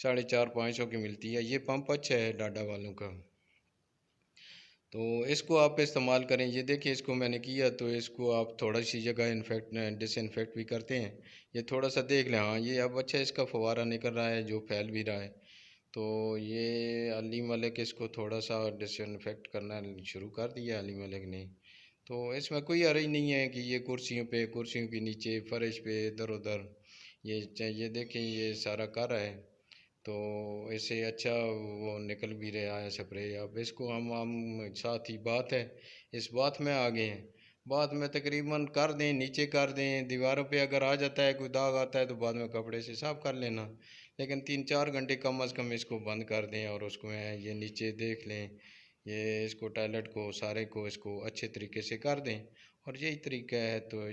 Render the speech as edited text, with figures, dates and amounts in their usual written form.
450-500 की मिलती है। ये पंप अच्छा है डाडा वालों का, तो इसको आप इस्तेमाल करें। ये देखिए इसको मैंने किया, तो इसको आप थोड़ा सी जगह डिसइंफेक्ट भी करते हैं। ये थोड़ा सा देख लें, हाँ ये अब अच्छा इसका फव्वारा निकल रहा है जो फैल भी रहा है। तो ये अली मलिक इसको थोड़ा सा डिसइंफेक्ट करना शुरू कर दिया अली मलिक ने। तो इसमें कोई हर्ज नहीं है कि ये कुर्सियों के नीचे, फर्श पे, इधर उधर ये देखें ये सारा कर रहा है। तो इससे अच्छा वो निकल भी रहा है स्प्रे। अब इसको हम साथ ही बात है, इस बात में आ गए हैं। बात में तकरीबन कर दें, नीचे कर दें, दीवारों पे अगर आ जाता है कोई दाग आता है तो बाद में कपड़े से साफ़ कर लेना, लेकिन 3-4 घंटे कम अज़ कम इसको बंद कर दें। और उसको ये नीचे देख लें, ये इसको टॉयलेट को सारे को इसको अच्छे तरीके से कर दें। और यही तरीका है, तो